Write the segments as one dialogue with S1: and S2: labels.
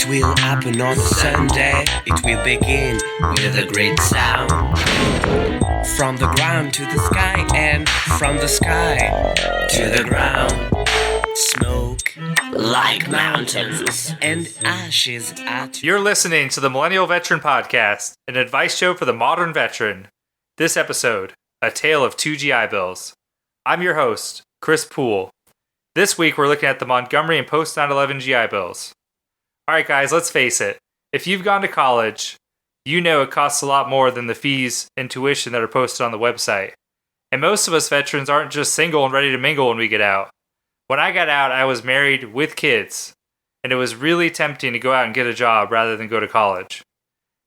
S1: will happen on Sunday. It will begin with a great sound. From the ground to the sky, and from the sky to the ground. Smoke like mountains and ashes at...
S2: You're listening to the Millennial Veteran Podcast, an advice show for the modern veteran. This episode, A Tale of Two GI Bills. I'm your host, Kris Poole. This week we're looking at the Montgomery and post 9/11 GI Bills. Alright guys, let's face it. If you've gone to college, you know it costs a lot more than the fees and tuition that are posted on the website. And most of us veterans aren't just single and ready to mingle when we get out. When I got out, I was married with kids, and it was really tempting to go out and get a job rather than go to college.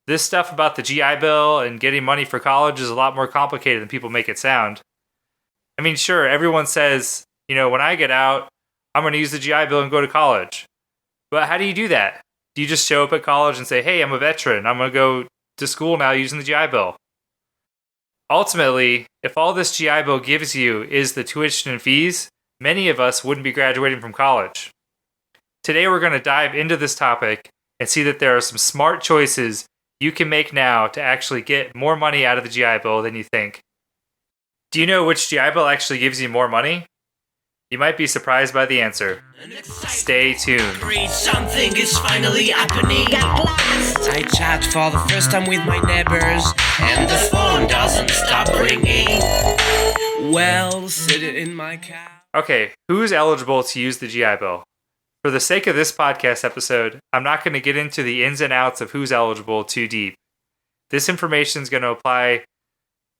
S2: This stuff about the GI Bill and getting money for college is a lot more complicated than people make it sound. I mean, sure, everyone says, when I get out, I'm going to use the GI Bill and go to college. But how do you do that? Do you just show up at college and say, hey, I'm a veteran, I'm going to go to school now using the GI Bill? Ultimately, if all this GI Bill gives you is the tuition and fees, many of us wouldn't be graduating from college. Today we're going to dive into this topic and see that there are some smart choices you can make now to actually get more money out of the GI Bill than you think. Do you know which GI Bill actually gives you more money? You might be surprised by the answer. Stay tuned.
S1: Something is finally happening. I chat for the first time with my neighbors, and the phone doesn't stop ringing. Well, sit in my car.
S2: Okay, who's eligible to use the GI Bill? For the sake of this podcast episode, I'm not going to get into the ins and outs of who's eligible too deep. This information is going to apply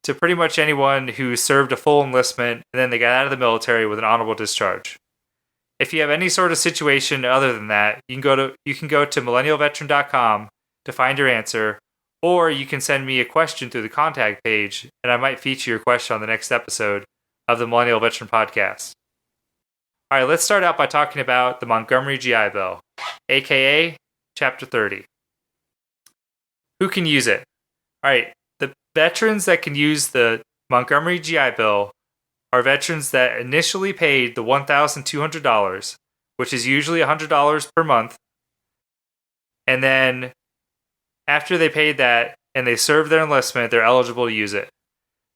S2: to pretty much anyone who served a full enlistment and then they got out of the military with an honorable discharge. If you have any sort of situation other than that, you can go to millennialveteran.com to find your answer, or you can send me a question through the contact page, and I might feature your question on the next episode of the Millennial Veteran Podcast. All right, let's start out by talking about the Montgomery GI Bill, aka Chapter 30. Who can use it? All right, the veterans that can use the Montgomery GI Bill are veterans that initially paid the $1,200, which is usually $100 per month, and then after they paid that and they served their enlistment, they're eligible to use it.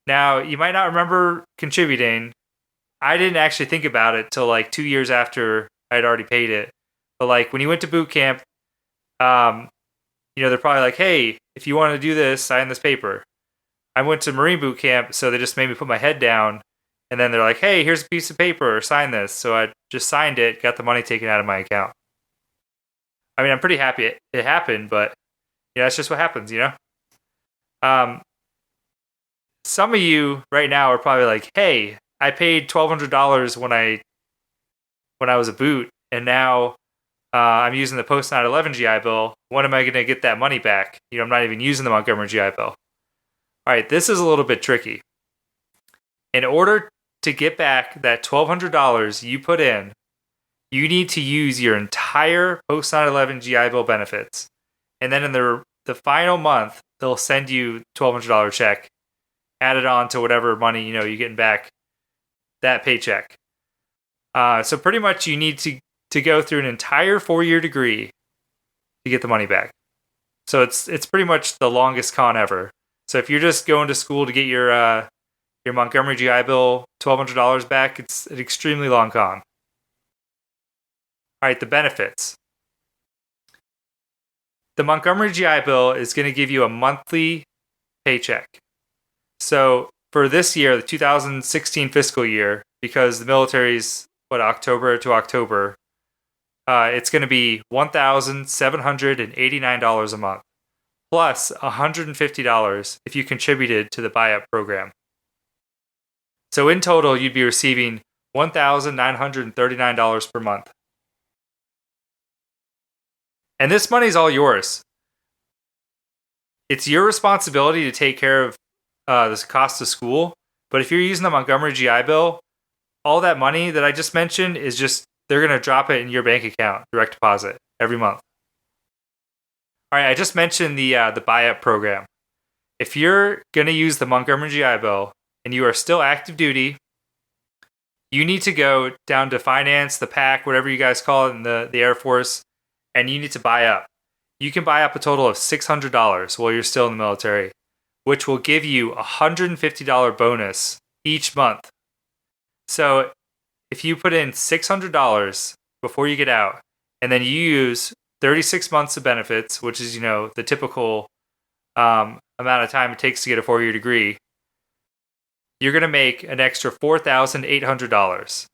S2: Now, you might not remember contributing. I didn't actually think about it till 2 years after I'd already paid it. But when you went to boot camp, they're probably like, hey, if you want to do this, sign this paper. I went to Marine boot camp, so they just made me put my head down. And then they're like, hey, here's a piece of paper, sign this. So I just signed it, got the money taken out of my account. I mean, I'm pretty happy it happened, but that's just what happens, Some of you right now are probably like, hey, I paid $1,200 when I was a boot, and now I'm using the post 9/11 GI Bill. When am I going to get that money back? I'm not even using the Montgomery GI Bill. All right, this is a little bit tricky. In order to get back that $1,200 you put in, you need to use your entire post 9/11 GI Bill benefits, and then in the final month, they'll send you $1,200 check added on to whatever money you're getting back that paycheck. So pretty much you need to go through an entire 4-year degree to get the money back. So it's pretty much the longest con ever. So if you're just going to school to get your Montgomery GI Bill $1,200 back, it's an extremely long con. All right, the benefits. The Montgomery GI Bill is going to give you a monthly paycheck. So for this year, the 2016 fiscal year, because the military's October to October, it's going to be $1,789 a month, plus $150 if you contributed to the buy-up program. So in total, you'd be receiving $1,939 per month. And this money's all yours. It's your responsibility to take care of this cost of school, but if you're using the Montgomery GI Bill, all that money that I just mentioned is they're going to drop it in your bank account, direct deposit, every month. All right, I just mentioned the buy-up program. If you're going to use the Montgomery GI Bill and you are still active duty, you need to go down to finance, the PAC, whatever you guys call it in the Air Force, and you need to buy up. you can buy up a total of $600 while you're still in the military, which will give you a $150 bonus each month. So if you put in $600 before you get out, and then you use 36 months of benefits, which is, the typical amount of time it takes to get a 4-year degree, you're going to make an extra $4,800.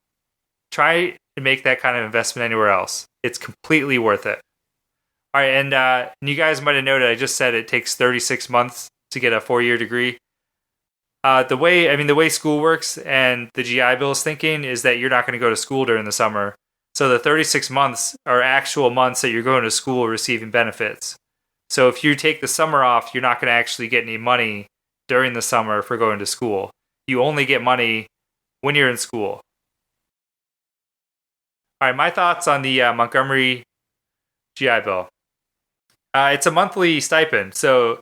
S2: Try and make that kind of investment anywhere else. It's completely worth it. All right, and you guys might have noted I just said it takes 36 months to get a 4-year degree. The way school works and the GI Bill's thinking is that you're not going to go to school during the summer. So the 36 months are actual months that you're going to school receiving benefits. So if you take the summer off, you're not going to actually get any money during the summer for going to school. You only get money when you're in school. All right, my thoughts on the Montgomery GI Bill. It's a monthly stipend. So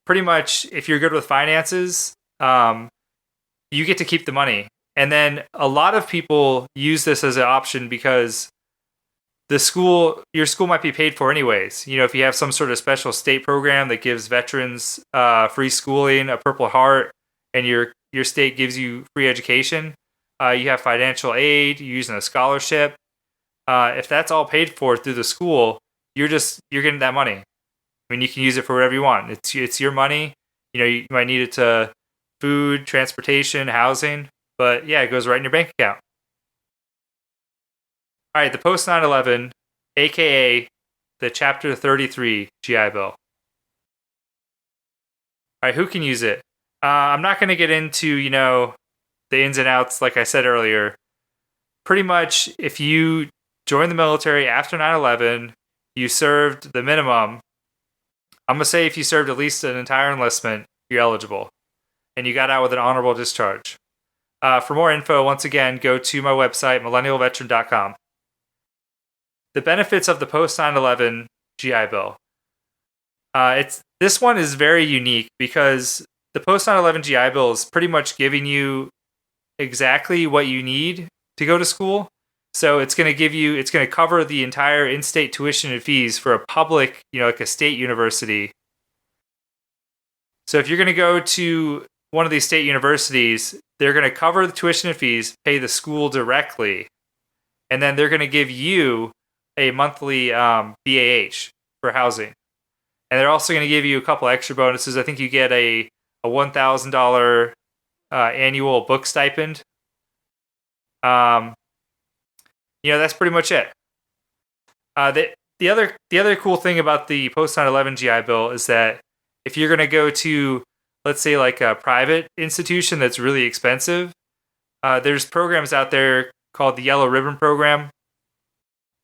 S2: pretty much if you're good with finances, you get to keep the money. And then a lot of people use this as an option because your school might be paid for anyways. If you have some sort of special state program that gives veterans free schooling, a Purple Heart, and your state gives you free education, you have financial aid, you're using a scholarship. If that's all paid for through the school, you're getting that money. I mean, you can use it for whatever you want. It's your money. You might need it to food, transportation, housing. But yeah, it goes right in your bank account. All right, the post 9/11, aka the Chapter 33 GI Bill. All right, who can use it? I'm not going to get into the ins and outs like I said earlier. Pretty much, if you joined the military after 9/11, you served the minimum. I'm going to say if you served at least an entire enlistment, you're eligible, and you got out with an honorable discharge. For more info, once again, go to my website, millennialveteran.com. The benefits of the post 9/11 GI Bill. This one is very unique because the post 9/11 GI Bill is pretty much giving you exactly what you need to go to school. So it's going to cover the entire in-state tuition and fees for a public, like a state university. So if you're going to go to one of these state universities, they're going to cover the tuition and fees, pay the school directly, and then they're going to give you a monthly BAH for housing. And they're also going to give you a couple extra bonuses. I think you get a $1,000 annual book stipend. That's pretty much it. The other cool thing about the post 9/11 GI Bill is that if you're going to go to, let's say, like a private institution that's really expensive, there's programs out there called the Yellow Ribbon Program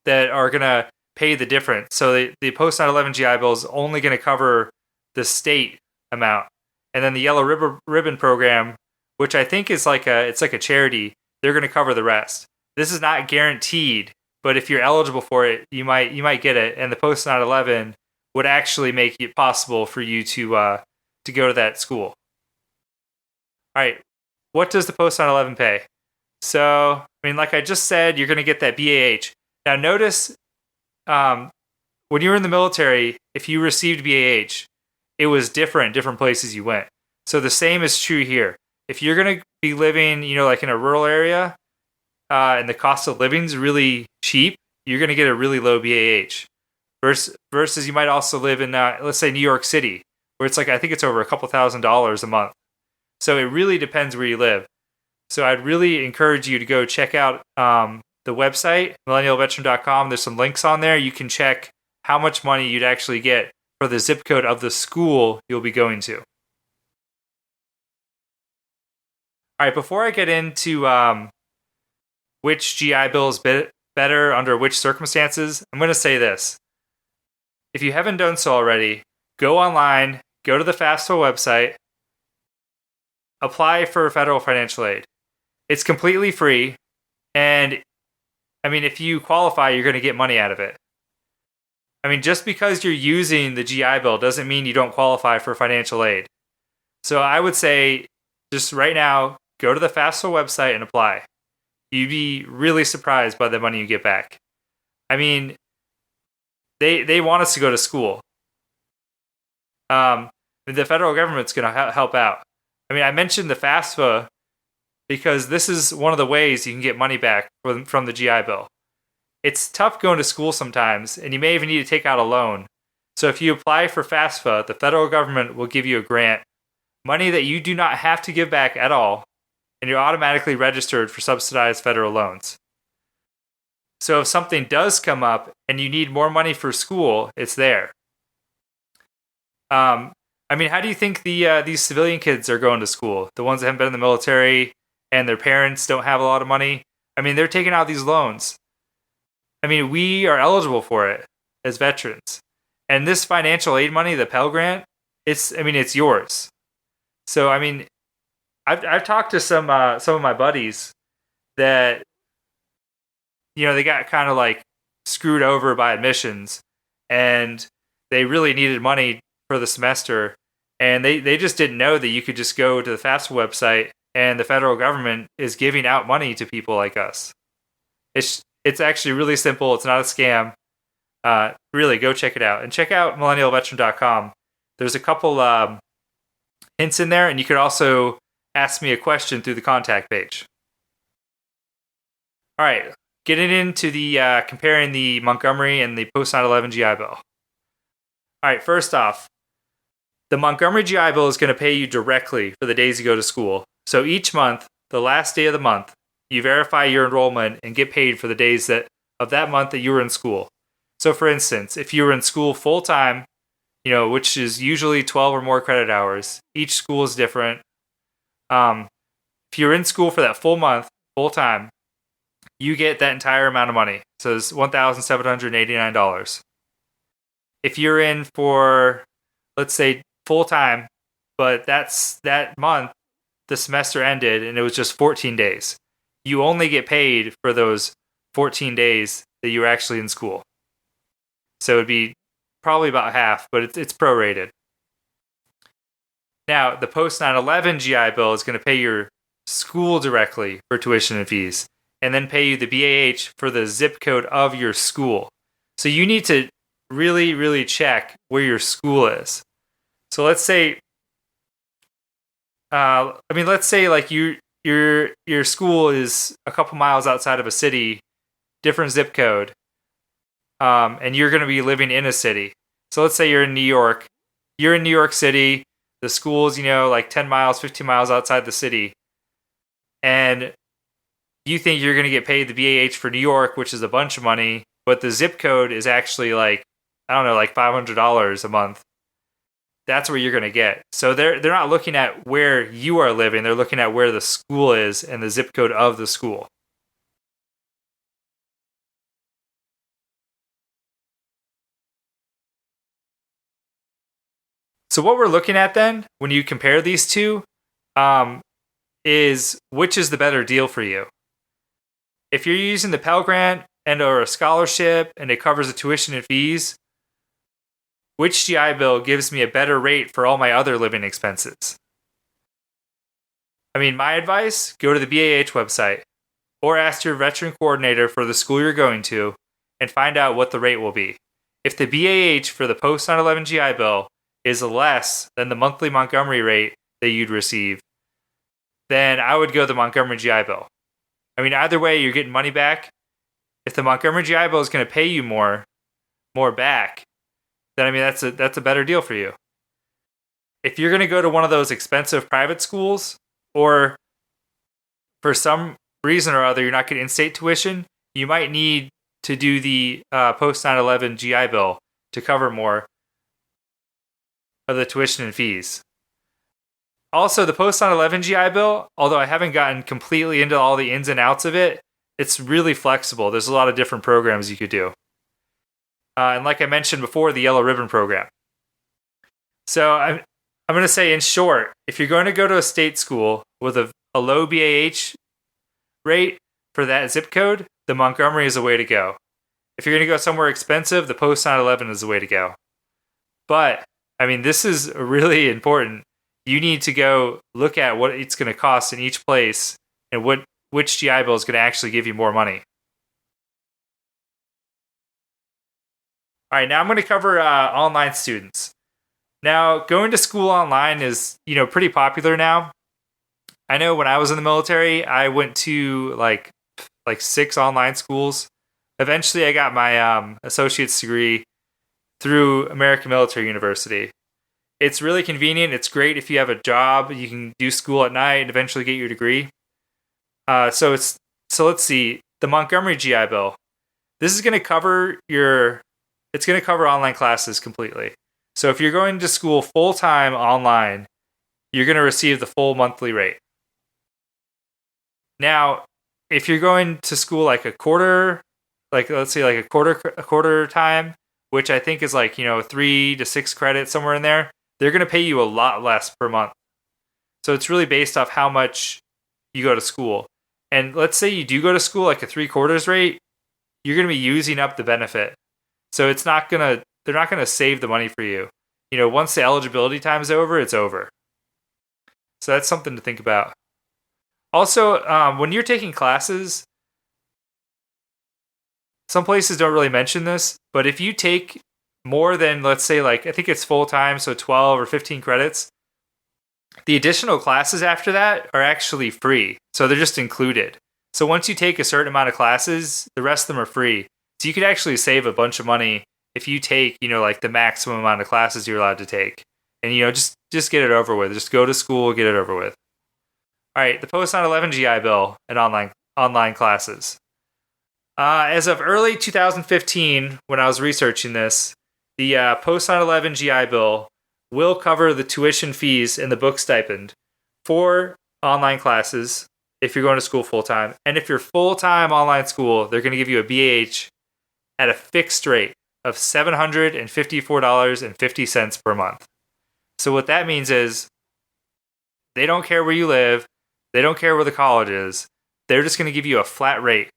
S2: that are going to pay the difference. So the post 9/11 GI Bill is only going to cover the state amount, and then the Yellow Ribbon Program, which I think is like a charity, they're going to cover the rest. This is not guaranteed, but if you're eligible for it, you might get it, and the post 9/11 would actually make it possible for you to go to that school. All right, what does the post 9/11 pay? So, like I just said, you're going to get that BAH. Now, notice when you were in the military, if you received BAH, it was different places you went. So the same is true here. If you're going to be living, like in a rural area, and the cost of living is really cheap, you're going to get a really low BAH. Versus you might also live in, let's say, New York City, where it's I think it's over a couple $1,000s a month. So it really depends where you live. So I'd really encourage you to go check out the website, millennialveteran.com. There's some links on there. You can check how much money you'd actually get for the zip code of the school you'll be going to. All right, before I get into which GI Bill is better under which circumstances, I'm going to say this. If you haven't done so already, go online, go to the FAFSA website, apply for federal financial aid. It's completely free, and if you qualify, you're going to get money out of it. Just because you're using the GI Bill doesn't mean you don't qualify for financial aid. So I would say, just right now, go to the FAFSA website and apply. You'd be really surprised by the money you get back. they want us to go to school. The federal government's going to help out. I mean, I mentioned the FAFSA because this is one of the ways you can get money back from the GI Bill. It's tough going to school sometimes, and you may even need to take out a loan. So if you apply for FAFSA, the federal government will give you a grant, money that you do not have to give back at all, and you're automatically registered for subsidized federal loans. So if something does come up and you need more money for school, it's there. I mean, how do you think these civilian kids are going to school? The ones that haven't been in the military and their parents don't have a lot of money? I mean, they're taking out these loans. I mean, we are eligible for it as veterans. And this financial aid money, the Pell Grant, it's yours. So, I mean, I've talked to some of my buddies that, you know, they got kind of like screwed over by admissions and they really needed money for the semester. And they just didn't know that you could just go to the FAFSA website and the federal government is giving out money to people like us. It's actually really simple. It's not a scam. Really, go check it out. And check out millennialveteran.com. There's a couple hints in there, and you could also ask me a question through the contact page. All right, getting into the comparing the Montgomery and the post 9/11 GI Bill. All right, first off, the Montgomery GI Bill is going to pay you directly for the days you go to school. So each month, the last day of the month, you verify your enrollment and get paid for the days of that month that you were in school. So for instance, if you were in school full time, you know, which is usually 12 or more credit hours, each school is different. If you're in school for that full month, full time, you get that entire amount of money. So it's $1,789. If you're in for, let's say, full time, but that month, the semester ended and it was just 14 days. You only get paid for those 14 days that you were actually in school. So it'd be probably about half, but it's prorated. Now, the post 9/11 GI Bill is going to pay your school directly for tuition and fees, and then pay you the BAH for the zip code of your school. So you need to really, really check where your school is. So let's say, let's say like your school is a couple miles outside of a city, different zip code, and you're going to be living in a city. So let's say you're in New York. You're in New York City. The school's, like 10 miles, 15 miles outside the city. And you think you're going to get paid the BAH for New York, which is a bunch of money, but the zip code is actually like $500 a month. That's where you're going to get. So they're not looking at where you are living. They're looking at where the school is and the zip code of the school. So what we're looking at then, when you compare these two, is which is the better deal for you. If you're using the Pell Grant and or a scholarship and it covers the tuition and fees, which GI Bill gives me a better rate for all my other living expenses? My advice, go to the BAH website or ask your veteran coordinator for the school you're going to and find out what the rate will be. If the BAH for the post 9/11 GI Bill is less than the monthly Montgomery rate that you'd receive, then I would go the Montgomery GI Bill. Either way, you're getting money back. If the Montgomery GI Bill is going to pay you more back, then that's a better deal for you. If you're going to go to one of those expensive private schools, or for some reason or other you're not getting in-state tuition, you might need to do the post 9/11 GI Bill to cover more of the tuition and fees. Also, the post 9/11 GI Bill, although I haven't gotten completely into all the ins and outs of it, it's really flexible. There's a lot of different programs you could do. And like I mentioned before, the Yellow Ribbon program. So I'm going to say, in short, if you're going to go to a state school with a low BAH rate for that zip code, the Montgomery is the way to go. If you're going to go somewhere expensive, the post 9/11 is the way to go. But, this is really important. You need to go look at what it's going to cost in each place and which GI Bill is going to actually give you more money. All right, now I'm going to cover online students. Now, going to school online is, pretty popular now. I know when I was in the military, I went to like 6 online schools. Eventually, I got my associate's degree through American Military University. It's really convenient. It's great if you have a job. You can do school at night and eventually get your degree. So let's see. The Montgomery GI Bill. This is going to cover online classes completely. So if you're going to school full-time online, you're going to receive the full monthly rate. Now, if you're going to school like a quarter, let's say a quarter time, which I think is 3 to 6 credits, somewhere in there, they're going to pay you a lot less per month. So it's really based off how much you go to school. And let's say you do go to school like a 3/4 rate, you're going to be using up the benefit. So they're not going to save the money for you. Once the eligibility time is over, it's over. So that's something to think about. Also, when you're taking classes, some places don't really mention this, but if you take more than, let's say, I think it's full time, so 12 or 15 credits, the additional classes after that are actually free. So they're just included. So once you take a certain amount of classes, the rest of them are free. So you could actually save a bunch of money if you take, the maximum amount of classes you're allowed to take. And, just get it over with. Just go to school, get it over with. All right, the post 9/11 GI Bill and online classes. As of early 2015, when I was researching this, the post 9/11 GI Bill will cover the tuition fees and the book stipend for online classes if you're going to school full-time. And if you're full-time online school, they're going to give you a BAH at a fixed rate of $754.50 per month. So what that means is they don't care where you live. They don't care where the college is. They're just going to give you a flat rate,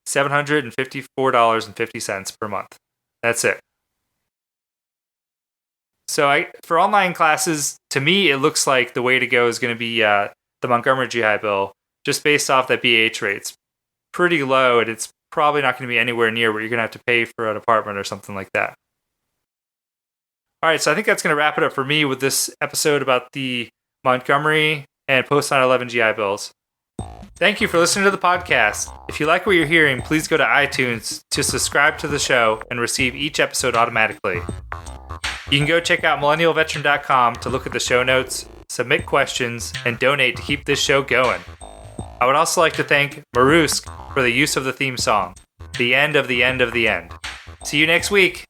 S2: $754.50 per month. That's it. So for online classes, to me, it looks like the way to go is going to be the Montgomery GI Bill, just based off that BAH rate. It's pretty low, and it's probably not going to be anywhere near what you're going to have to pay for an apartment or something like that. All right, so I think that's going to wrap it up for me with this episode about the Montgomery and post 9/11 GI Bills. Thank you for listening to the podcast. If you like what you're hearing, please go to iTunes to subscribe to the show and receive each episode automatically. You can go check out millennialveteran.com to look at the show notes, submit questions, and donate to keep this show going. I would also like to thank Marusk for the use of the theme song, The End of the End of the End. See you next week.